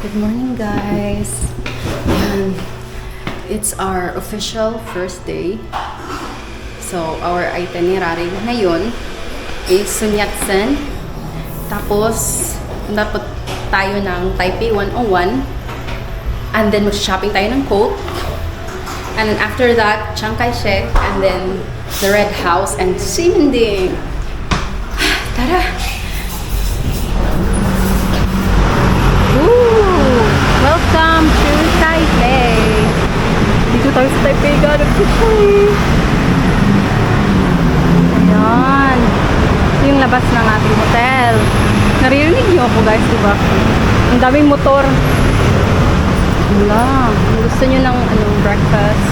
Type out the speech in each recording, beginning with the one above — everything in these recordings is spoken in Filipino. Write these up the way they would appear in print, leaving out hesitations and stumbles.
Good morning, guys. Yan. It's our official first day. So, our itinerary ngayon is Sun Yat-sen. Tapos, dapat tayo ng Taipei 101. And then, mag-shopping tayo ng coat. And then, after that, Chiang Kai-shek. And then, the Red House and Ximending. Tara! Welcome to Taipei! Dito tayo sa Taipei, God of Taipei! Ayan! Yung labas ng ating hotel. Naririnig niyo ako, guys, diba? Ang daming motor. Wala. Gusto niyo ng breakfast?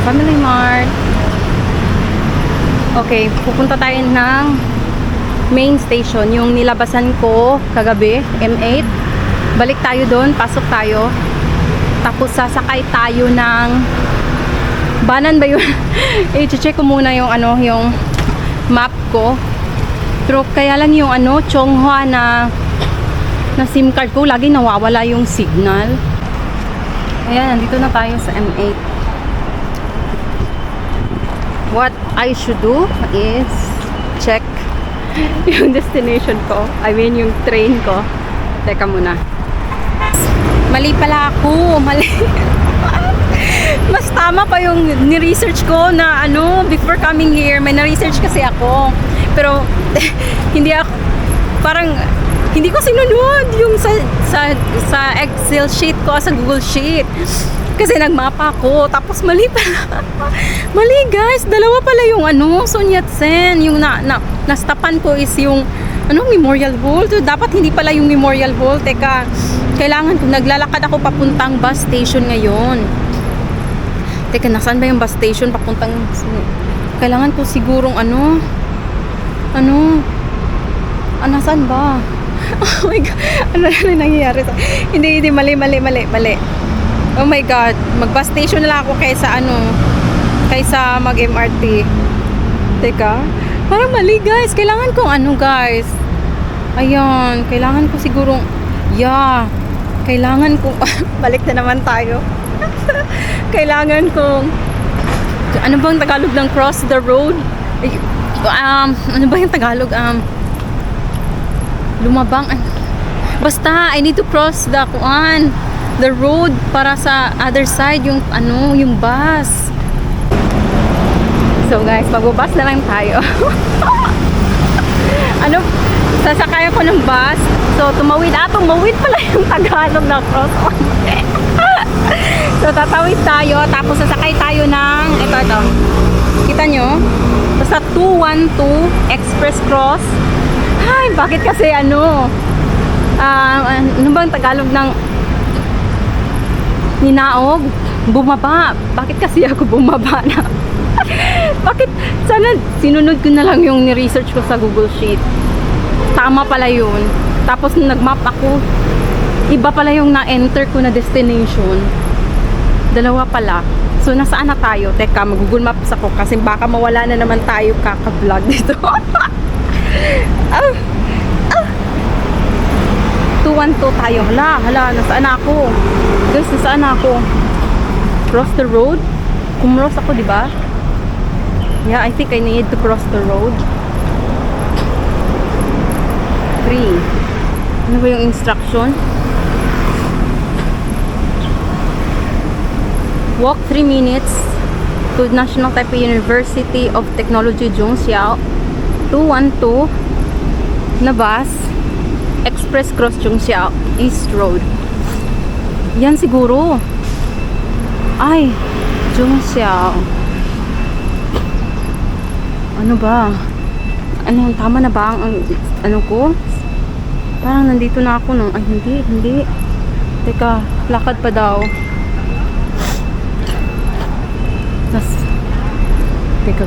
Family Mart. Okay, pupunta tayo ng main station, yung nilabasan ko kagabi, M8. Balik tayo doon, pasok tayo. Tapos sasakay tayo ng Banan ba yun? I-check ko muna yung yung map ko. Pero kaya lang yung Chonghua na SIM card ko, lagi nawawala yung signal. Ayan, nandito na tayo sa M8. What I should do is check yung destination ko. I mean, yung train ko. Teka muna. Mali pala ako. Mali. Mas tama pa yung ni-research ko na before coming here. May na-research kasi ako. Pero, hindi ako, parang, hindi ko sinunod yung sa Excel sheet ko, sa Google Sheet. Kasi nagmapa ako. Tapos mali pala. Mali, guys. Dalawa pala yung Sun Yat-sen. Yung nastapan ko is yung Memorial Hall. So, dapat hindi pala yung Memorial Hall. Teka, kailangan ko, naglalakad ako papuntang bus station ngayon. Teka, nasaan ba yung bus station papuntang, kailangan ko sigurong nasaan ba? Oh my God, ano na nangyayari? Hindi, mali. Oh my God, mag-bus station na lang ako kaysa mag-MRT. Teka, parang mali, guys. Kailangan kong guys. Ayan, kailangan ko sigurong, kailangan kong, balik na naman tayo. Kailangan kong, ano bang Tagalog ng cross the road? Ano ba yung Tagalog? Lumabang, basta, I need to cross the road para sa other side yung bus. So guys, magbubus na lang tayo. Sasakay ako ng bus. So tumawid pala yung Tagalog na cross. So tatawid tayo, tapos sasakay tayo ng ito. Kita nyo? Basta 212 Express Cross. Ay, bakit kasi ano bang Tagalog ng ninaog? Bumaba. Bakit kasi ako bumaba na? Bakit? Sana sinunod ko na lang yung ni-research ko sa Google Sheet. Tama pala yun. Tapos nag-map ako, iba pala yung na-enter ko na destination. Dalawa pala. So, nasaan na tayo? Teka, mag-Google Maps ako kasi baka mawala na naman tayo kaka-vlog dito. 212 tayo. Hala, nasaan ako? Guys, nasaan ako? Cross the road? Kumross ako, di ba? Yeah, I think I need to cross the road. 3. Ano ba yung instruction? Walk 3 minutes to National Taipei University of Technology, Zhongxiao. 212 na bus. Express Cross Zhongxiao East Road. Yan siguro. Ay, Zhongxiao. Ano ba? Tama na ba ang ko? Parang nandito na ako nung, ay hindi. Teka, lakad pa daw. Teka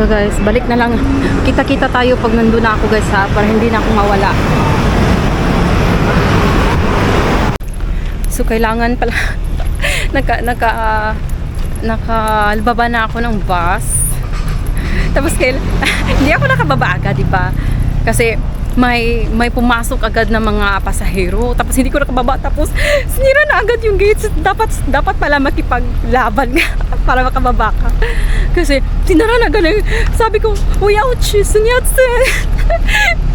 guys, balik na lang. Kita-kita tayo pag nandun na ako, guys, ha, para hindi na ako mawala. So kailangan pala nakalbaba na ako ng bus. Tapos hindi ako nakababa agad, di ba? Kasi may pumasok agad na mga pasahero, tapos hindi ko nakababa, tapos sinira na agad yung gates. Dapat pala makipaglaban ka para makababa ka, kasi sinara na agad. Sabi ko, uy, ouch, sunyatse.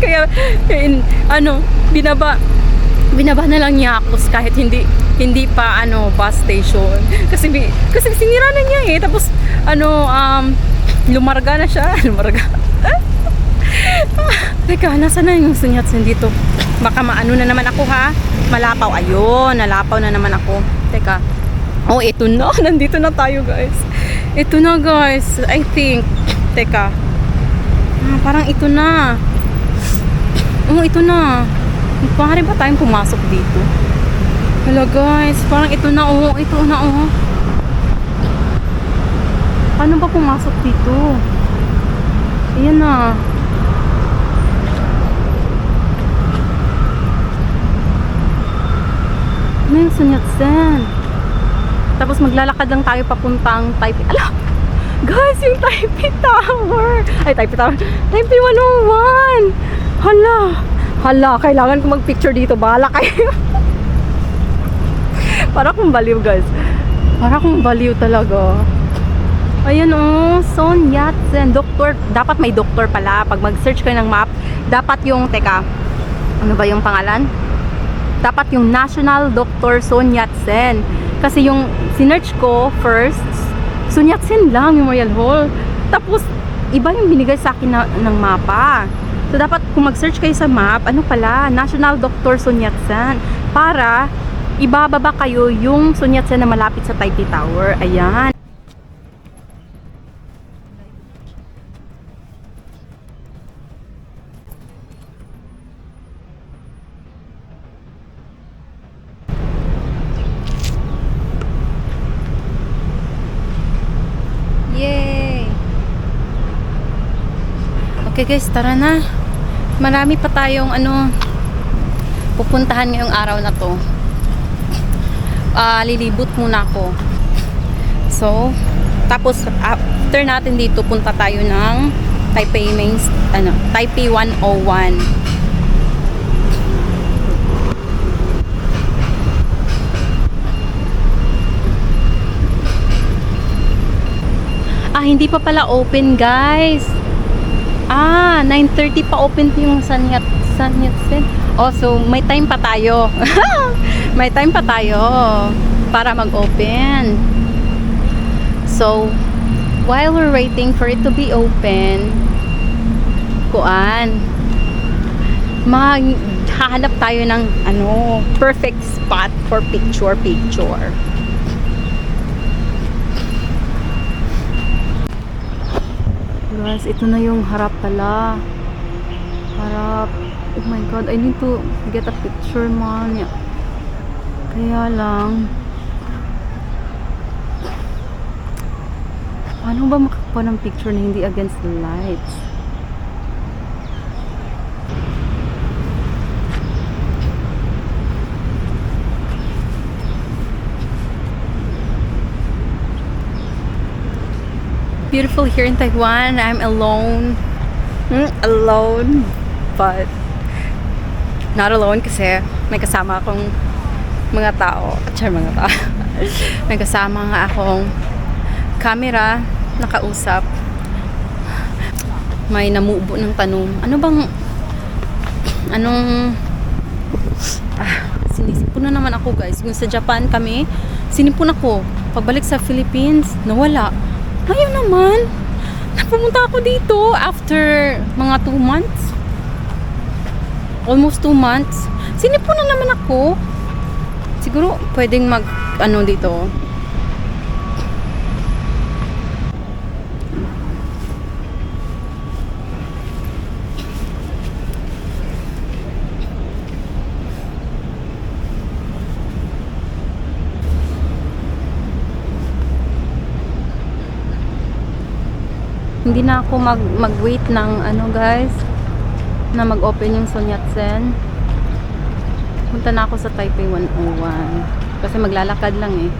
Kaya binaba na lang niya ako kahit hindi pa bus station, kasi sinira na niya eh. Tapos lumarga na siya. Teka, nasa na yung sunyatsen dito? Baka maano na naman ako, ha? Malapaw. Ayun, nalapaw na naman ako. Teka. Oh, ito na. Nandito na tayo, guys. Ito na, guys. I think. Teka. Parang ito na. Oh, ito na. Pare ba tayong pumasok dito? Hello, guys. Parang ito na, oh. Ito na, oh. Paano ba pumasok dito? Ayan na. Ano yung sunyatsen? Tapos maglalakad lang tayo papuntang Taipei. Ala! Guys, yung Taipei Tower! Ay, Taipei Tower. Taipei 101! Hala, kailangan ko mag-picture dito. Bahala kayo. Para kong baliw, guys. Para kong baliw talaga. Ayan, oh. Son Yat-sen. Doktor. Dapat may doktor pala. Pag mag-search kayo ng map, dapat yung, teka, ano ba yung pangalan? Dapat yung National Dr. Son Yat-sen. Kasi yung sinearch ko first, Son Yat-sen lang yung Memorial Hall. Tapos iba yung binigay sa akin ng mapa. So dapat kung mag-search kayo sa map, ano pala, National Dr. Son Yat-sen, para ibababa kayo yung Son Yat-sen na malapit sa Taipei Tower. Ayan. Yay! Okay guys, tara na. Marami pa tayong pupuntahan ngayong araw na to. Lilibot muna ako. So, tapos after natin dito, punta tayo ng Taipei Taipei 101. Hindi pa pala open, guys. 9:30 pa open yung Son Yat-sen. Oh, so may time pa tayo. May time pa tayo para mag-open. So, while we're waiting for it to be open, hahanap tayo ng perfect spot for picture. Guys, ito na yung harap pala. Harap. Oh my god, I need to get a picture, man. Kaya lang, paano ba makakuha ng picture na hindi against the lights? Beautiful here in Taiwan. I'm alone. Alone. But not alone kasi may kasama akong mga tao. May kasama nga akong camera, nakausap. May namubo ng tanong. Sinisipon na naman ako, guys. Yung sa Japan kami, sinipon ako. Pagbalik sa Philippines, nawala. Ayun naman. Napumunta ako dito after mga 2 months. Almost 2 months. Sinipon na naman ako. Siguro pwedeng dito. Hindi na ako mag-wait ng guys, na mag-open yung Son Yat-sen. Punta na ako sa Taipei 101 kasi maglalakad lang eh.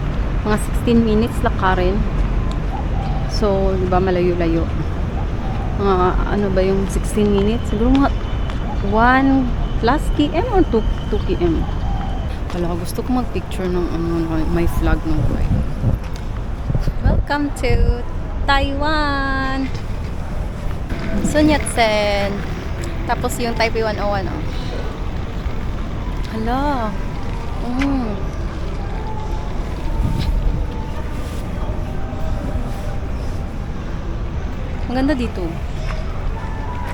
Mga 16 minutes lakarin. So, di ba malayo-layo. Mga ba yung 16 minutes? Siguro mga 1 plus km or 2 km. Wala, gusto ko mag-picture ng may flag ng white. Welcome to Taiwan! Sun Yat-sen. Tapos yung Taipei 101, oh. Hala. Ang ganda dito.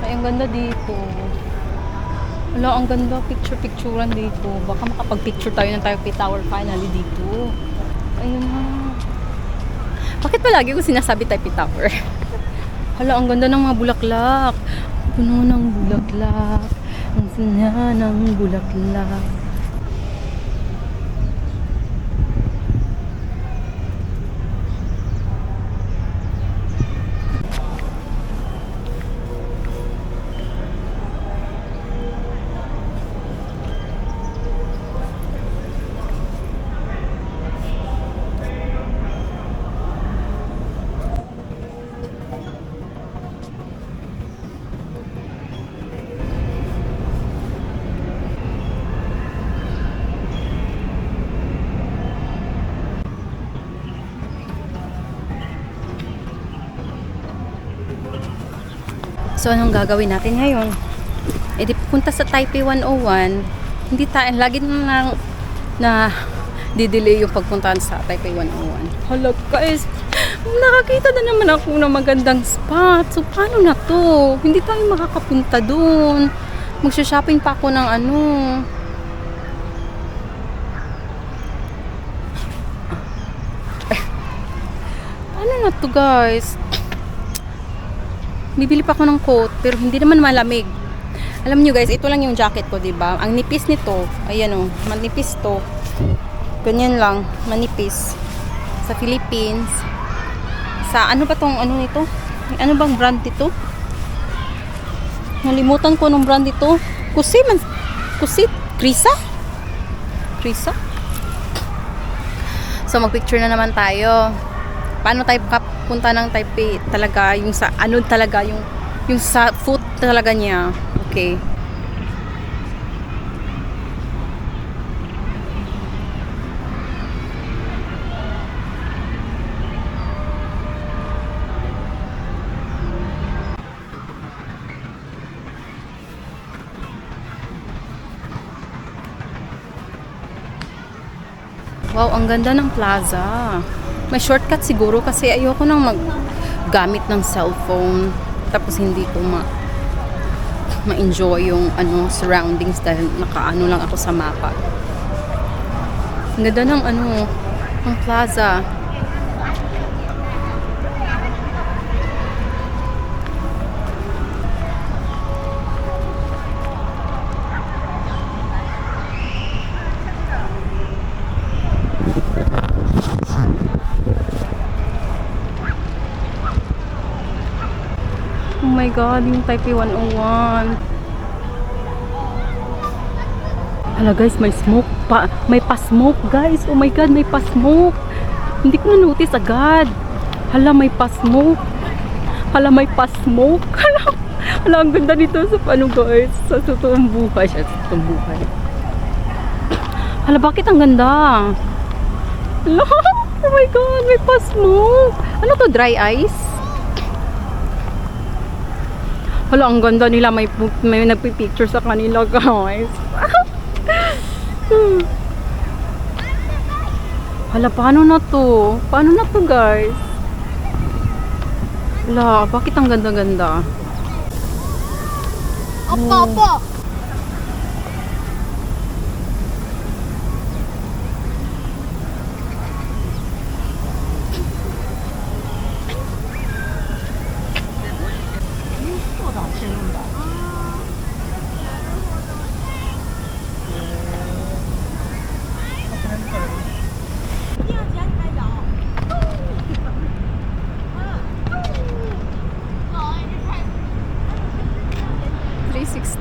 Ay, ang ganda dito. Wala, ang ganda. Picture-picturean dito. Baka makapag-picture tayo ng Taipei Tower finally dito. Ayun na. Bakit palagi ko sinasabi Taipei Tower? Hala, ang ganda ng mga bulaklak. Puno ng bulaklak. Ang saya ng bulaklak. So, anong gagawin natin ngayon? E di pupunta sa Taipei 101. Hindi tayo, lagi na didelay yung pagpuntahan sa Taipei 101. Hala guys, nakakita na naman ako ng magandang spot. So, paano na to? Hindi tayo makakapunta dun. Magsha-shopping pa ako ng ano. Paano na to guys? Bibili pa ako ng coat, pero hindi naman malamig. Alam niyo guys, ito lang yung jacket ko, 'di ba? Ang nipis nito, ayan oh, manipis to. Ganyan lang, manipis. Sa Philippines. Sa ano ba tong ano nito? Ano bang brand ito? Nalimutan ko nung brand ito. Kusit, Krisa? Krisa? So magpicture na naman tayo. Paano tayo punta ng Taipei talaga, yung sa ano talaga, yung sa foot talaga niya. Okay. Wow, ang ganda ng plaza. May shortcut siguro kasi ayoko nang maggamit ng cellphone tapos hindi ko ma-enjoy yung surroundings dahil nakaano lang ako sa mapa. Ang ganda ng ng plaza. Oh my god, yung Taipei 101. Hala guys, may smoke pa. May pa-smoke guys. Oh my god, may pa-smoke. Hindi ko na-notice agad. Hala, may pa-smoke. Hala, may pa-smoke. Hala, ang ganda dito sa guys. Sa totoong buhay. Hala, bakit ang ganda? Hala, oh my god, may pa-smoke. Ano to, dry ice? Hala, ang ganda nila. May nagpipicture sa kanila, guys. Hala, paano na to? Paano na to, guys? Hala, bakit ang ganda-ganda? Apa?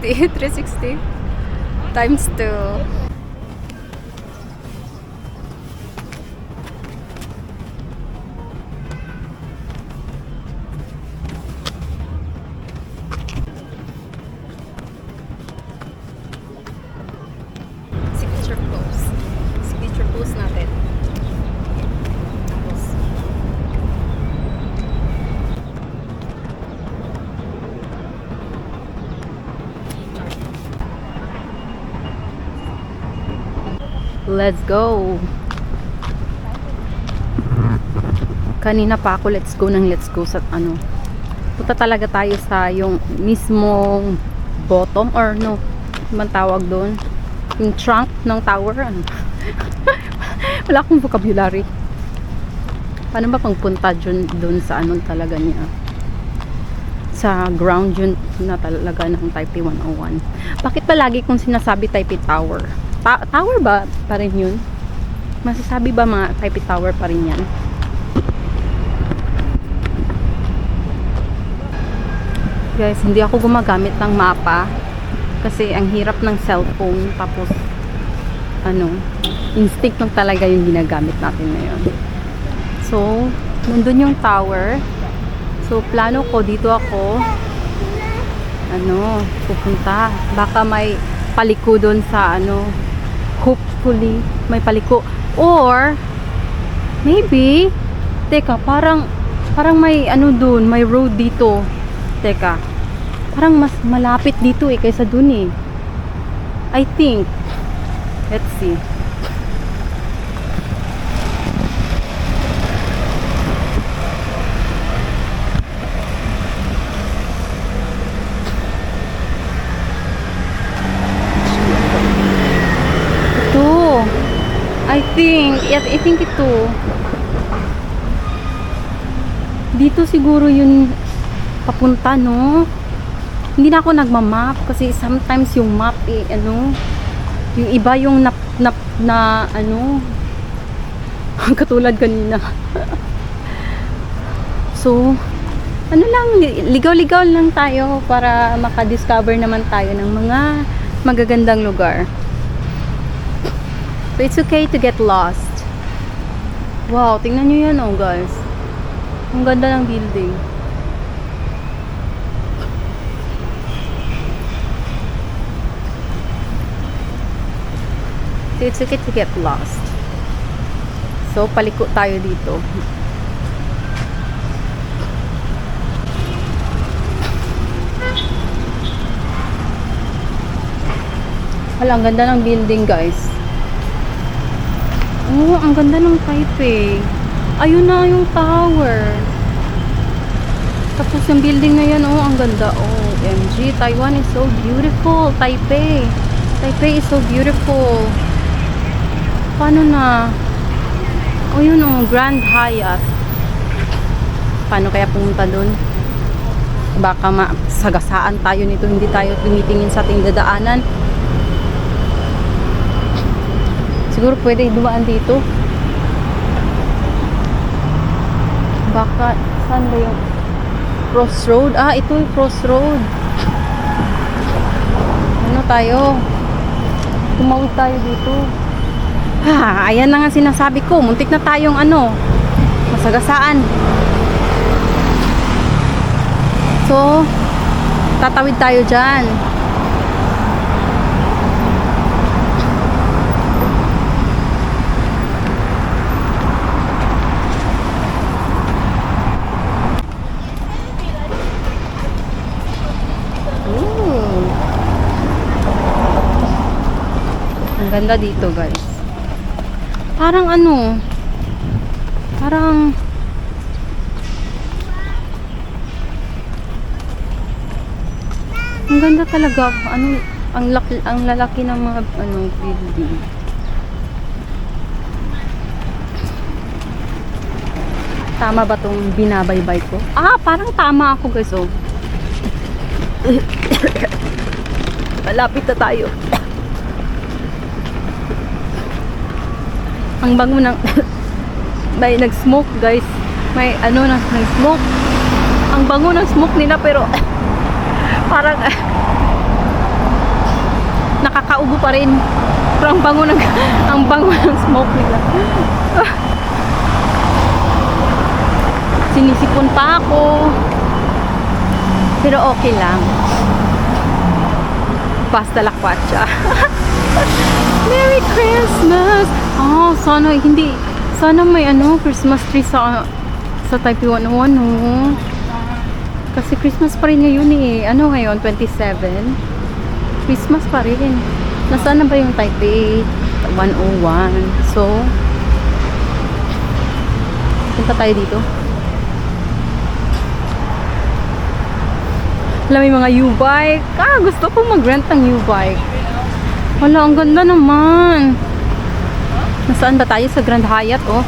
$360 times 2. Let's go. Kanina pa ako let's go sa ano. Punta talaga tayo sa yung mismong bottom or no, man tawag doon. Yung trunk ng tower. Ano? Wala akong vocabulary. Paano ba pangpunta doon sa ano talaga niya? Sa ground yun na talaga ng Taipei 101. Bakit ba lagi kong sinasabi Taipei Tower? Tower ba pa rin yun? Masasabi ba mga Taipei Tower pa rin yan? Guys, hindi ako gumagamit ng mapa kasi ang hirap ng cellphone, tapos ano, instinct lang talaga yung ginagamit natin ngayon. So, nandun yung tower. So, plano ko dito ako ano, pupunta. Baka may paliko doon sa ano, hopefully may paliko, or maybe teka, parang may ano doon, may road dito. Teka, parang mas malapit dito kaysa dun I think. Let's see. Ito. I think ito. Dito siguro yun papunta, no? Hindi na ako nagmamap kasi sometimes yung map ano, yung iba yung na ano, katulad kanina. So, ano lang, ligaw-ligaw lang tayo para makadiscover naman tayo ng mga magagandang lugar. So, it's okay to get lost. Wow, tingnan nyo yan, oh guys. Ang ganda ng building. So, it's okay to get lost. So, paliko tayo dito. Hala, ang ganda ng building, guys. Oh, ang ganda ng Taipei. Ayun na yung tower. Tapos yung building na yan, oh, ang ganda. Oh, OMG, Taiwan is so beautiful. Taipei is so beautiful. Paano na? Oh, yun, oh, Grand Hyatt. Paano kaya pumunta dun? Baka masagasaan tayo nito, hindi tayo tumitingin sa ating dadaanan. Siguro pwede dumaan dito. Baka, saan ba yung crossroad? Ah, ito yung crossroad. Ano tayo? Tumawid tayo dito. Ayan na nga sinasabi ko. Muntik na tayong ano, masagasaan. So, tatawid tayo dyan. Ang ganda dito, guys. Parang ano, parang ang ganda talaga. Ano, ang lalaki ng mga ano building. Tama ba tong binabaybay ko? Ah, parang tama ako, guys. Oh. Malapit na tayo. Ang bango ng may nag-smoke, guys. May ano na nag-smoke. Ang bango ng smoke nila, pero parang nakakaubo pa rin. Pero ang bango ng smoke nila. Sinisipon pa ako. Pero okay lang. Basta la kwacha. Merry Christmas! Oh, sana may ano, Christmas tree sa Taipei 101, no? Kasi Christmas pa rin ngayon Ano ngayon, 27? Christmas pa rin. Nasaan na ba yung Taipei 101. So, punta tayo dito. Alam, may mga U-bike. Gusto ko mag-rent ng U-bike. Wala, ang ganda naman. Nasaan ba tayo? Sa Grand Hyatt, oh.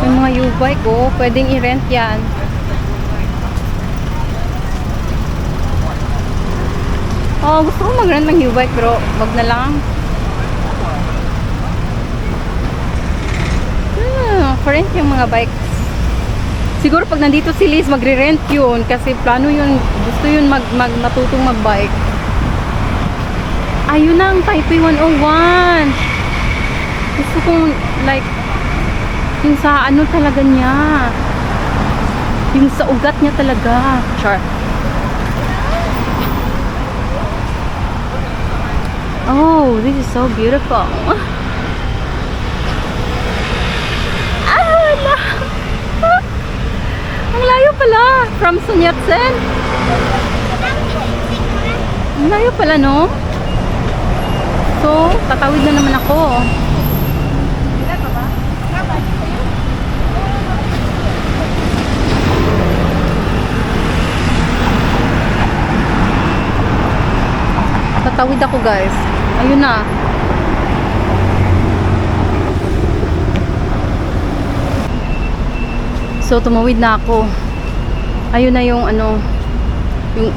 May mga U-bike, oh. Pwedeng i-rent yan. Oh, gusto ko mag-rent ng U-bike pero wag na lang. For rent yung mga bikes. Siguro pag nandito si Liz, magre-rent yun kasi plano yun, gusto yun matutong mag-bike. Ayun na ang Taipei 101. Gusto kong like yung sa ano talaga niya. Yung sa ugat niya talaga. Char. Oh, this is so beautiful. Wala. Ang layo pala. From Sun Yat-sen. Ang layo pala, no? So, tatawid na naman ako. Tatawid ako, guys. Ayun na. So, tumawid na ako. Ayun na yung ano, yung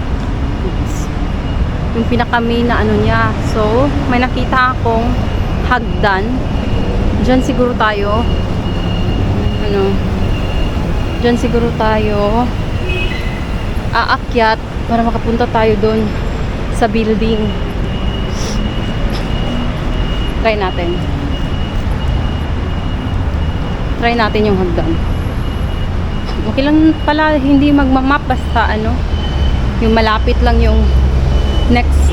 pinaka-main na ano niya. So, may nakita akong hagdan. Diyan siguro tayo. Diyan siguro tayo aakyat para makapunta tayo doon sa building. Try natin. Try natin yung hagdan. Okay lang pala hindi magmamap basta ano, yung malapit lang yung next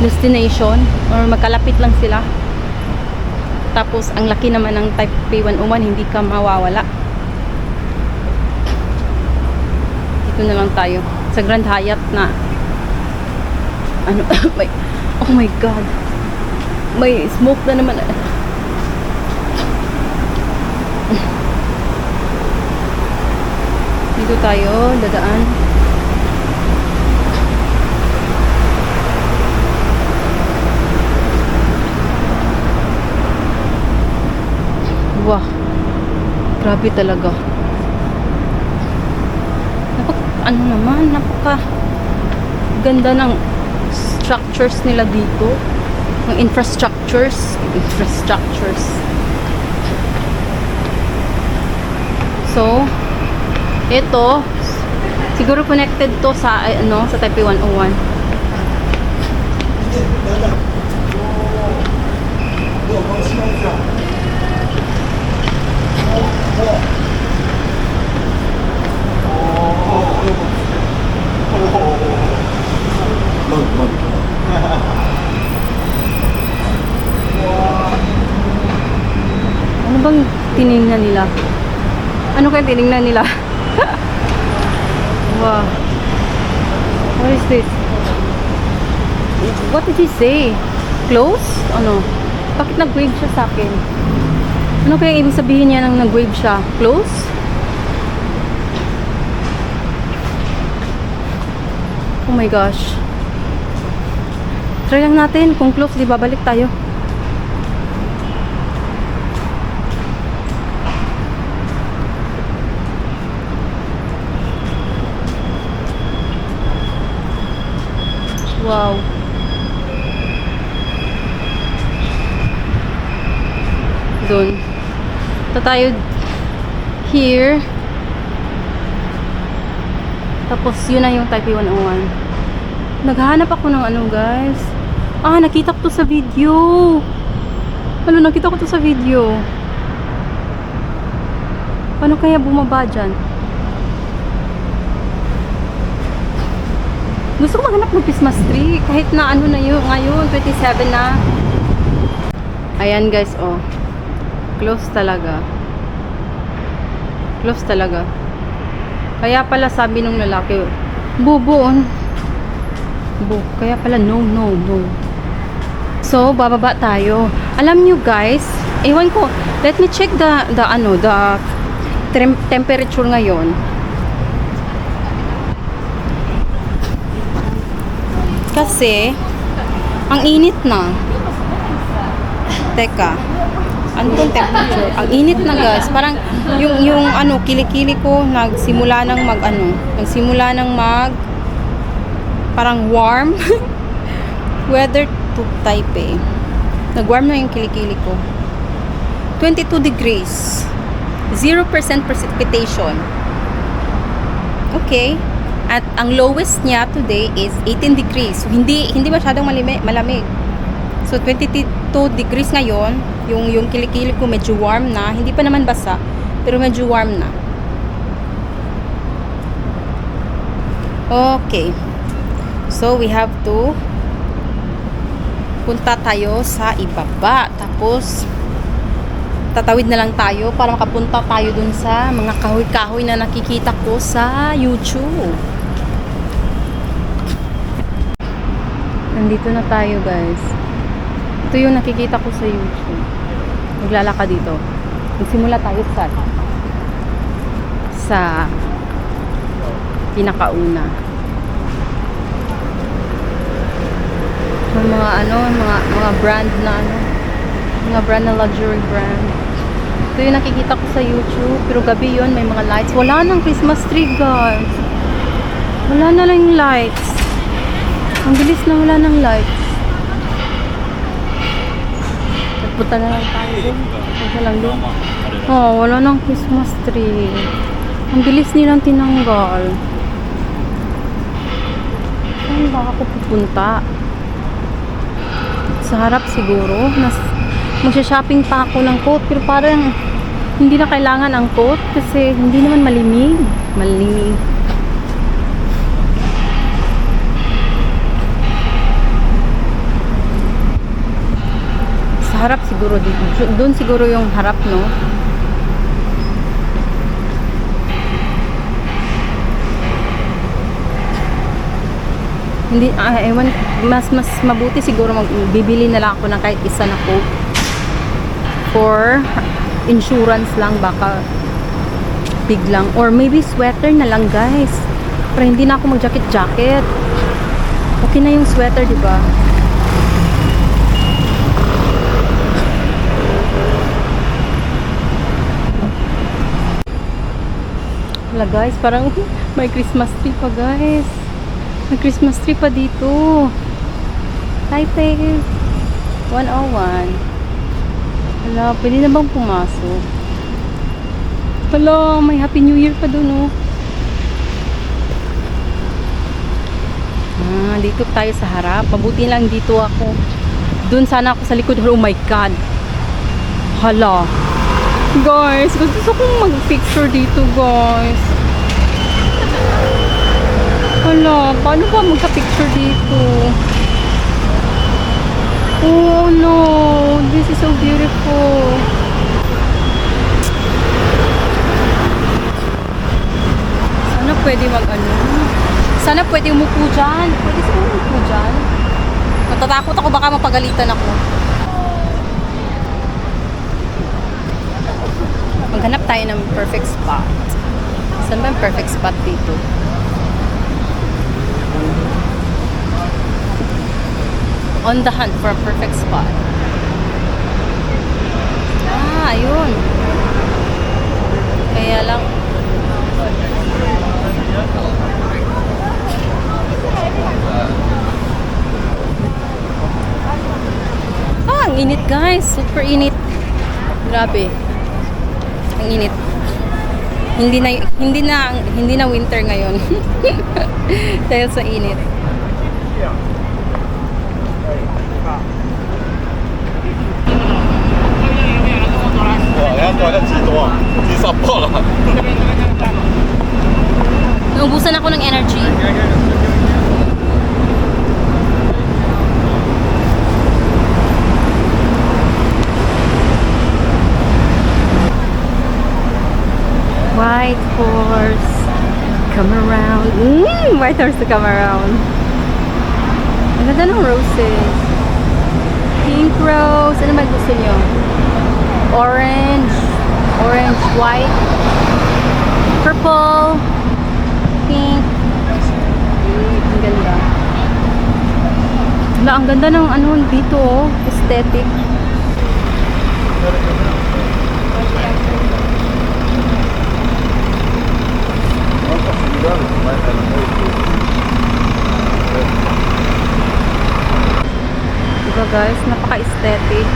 destination or magkalapit lang sila. Tapos ang laki naman ng Taipei 101, hindi ka mawawala. Dito na lang tayo sa Grand Hyatt na ano. Oh my god, may smoke na naman. Dito tayo dadaan. Wow, grabe talaga. Ano naman, napaka ganda ng structures nila dito. Ng infrastructures. So, ito, siguro connected to sa ano, sa Taipei 101. Ano bang tinignan nila? Ano kaya tinignan nila? Wow. What is this? What did he say? Close? Ano? Bakit nag-wave siya sa akin? Ano kaya ibig sabihin niya nang nag-wave siya? Close? Oh my gosh. Try lang natin. Kung close, di babalik tayo. Wow. Doon. Ito tayo here. Tapos yun na yung Taipei 101. Naghahanap ako ng ano, guys. Nakita ko to sa video. Nakita ko to sa video. Paano kaya bumaba dyan? Gusto ko maghanap ng Christmas tree. Kahit na ano na yun, ngayon, 27 na. Ayan, guys, oh. Close talaga. Close talaga. Kaya pala sabi nung lalaki, bubuon. Kaya pala, no. So, bababa tayo. Alam nyo guys, ewan ko, let me check the temperature ngayon. Kasi, ang init na. Teka. Ano tong temperature? Ang init na guys. Parang, yung kilikili ko, nagsimula ng parang warm. Weather to Taipei. Nag-warm na yung kilikili ko. 22 degrees. 0% precipitation. Okay. At ang lowest niya today is 18 degrees. So, hindi masyadong malamig. So, 22 degrees ngayon. Yung kilikili ko medyo warm na. Hindi pa naman basa. Pero medyo warm na. Okay. So, we have to punta tayo sa ibaba. Tapos, tatawid na lang tayo para makapunta tayo dun sa mga kahoy-kahoy na nakikita ko sa YouTube. Nandito na tayo guys. Ito yung nakikita ko sa YouTube. Maglalakad dito. Magsimula tayo sa pinakauna. Mga brand na mga brand na luxury brand. Ito yung nakikita ko sa YouTube. Pero gabi yon, may mga lights. Wala nang Christmas tree guys. Wala na lang yung lights. Ang bilis na wala ng lights. Nagpunta na lang tayo doon. Punta lang doon. Oh, wala nang Christmas tree. Ang bilis nilang tinanggal. Saan ba ako pupunta? Sa harap siguro. Magsha-shopping pa ako ng coat. Pero parang hindi na kailangan ang coat kasi hindi naman malimig. Sa harap siguro. Doon siguro yung harap, no? Hindi, ewan, mas mabuti siguro bibili na lang ako ng kahit isa na coat for insurance lang, baka biglang, or maybe sweater na lang guys para hindi na ako mag jacket. Okay na yung sweater, diba? Wala guys, parang may Christmas tree pa guys. May Christmas tree pa dito. Taipei 101. Hala, pwede na bang pumasok? Hala, may Happy New Year pa dun, oh. Dito tayo sa harap. Mabuti lang dito ako. Dun sana ako sa likod. Oh my God. Hala. Guys, gusto kong mag-picture dito, guys. Hala, paano ba magka-picture dito? Oh no, this is so beautiful. Sana pwede Sana pwede umupo dyan. Pwede sa umupo dyan. Natatakot ako, baka mapagalitan ako. Maghanap tayo ng perfect spot. Saan ba yung perfect spot dito? On the hunt for a perfect spot. Ayun. Kaya lang. Ang init guys. Super init. Grabe. Ang init. Hindi na winter ngayon. Dahil sa init. Naubusan ako ng energy. White horse, come around. White horse to come around. Ang ganda ng roses. Pink rose. Ano ba gusto nyo? Orange. Orange, white. Purple. Pink. Ang ganda. Wala, ang ganda ng ano dito, oh. Aesthetic. Diba guys, napaka-aesthetic.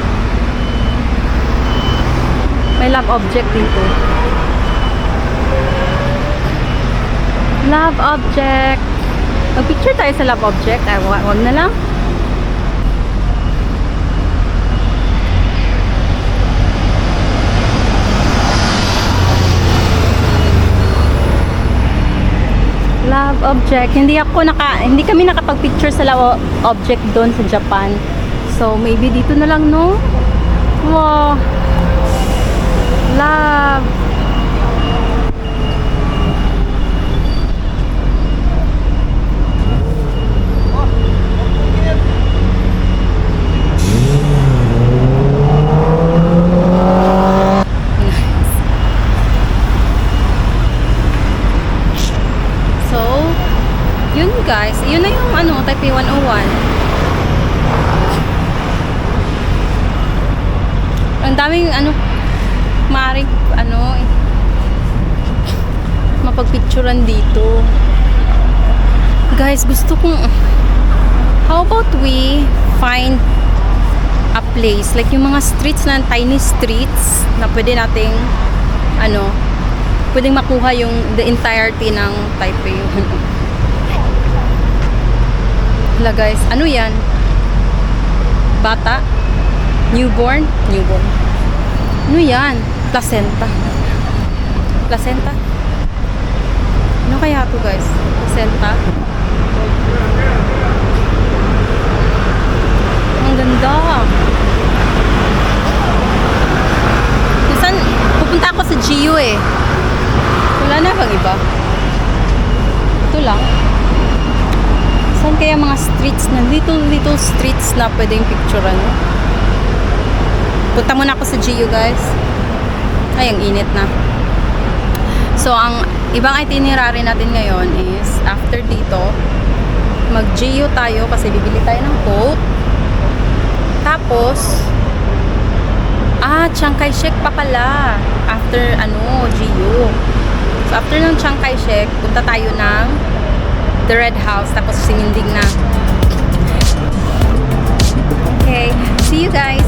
May love object dito. Love object. Mag-picture tayo sa love object. Ay, wag na lang. Love object. Hindi kami nakapag-picture sa love object doon sa Japan. So maybe dito na lang, no? Wow. Love. Yun guys, yun na yung ano, Taipei 101. Ang daming ano, maaaring ano, mapagpicturan dito. Guys, gusto kong, how about we find a place, like yung mga streets na tiny streets na pwede nating ano, pwedeng makuha yung the entirety ng Taipei. Hala guys, ano yan? Bata? Newborn? Newborn. Ano yan? Placenta. Placenta? Ano kaya to guys? Placenta? Ang ganda. Minsan, pupunta ako sa GU eh. Wala na bang iba? Ito lang. Saan kaya mga streets na little streets na pwedeng picturean? Punta muna ako sa GU guys. Ay, ang init na. So, ang ibang itinerary natin ngayon is after dito, mag-GU tayo kasi bibili tayo ng coat. Tapos, Chiang Kai-shek pa pala. After, GU. So, after ng Chiang Kai-shek, punta tayo ng The Red House, tapos sininding na. Okay, see you guys.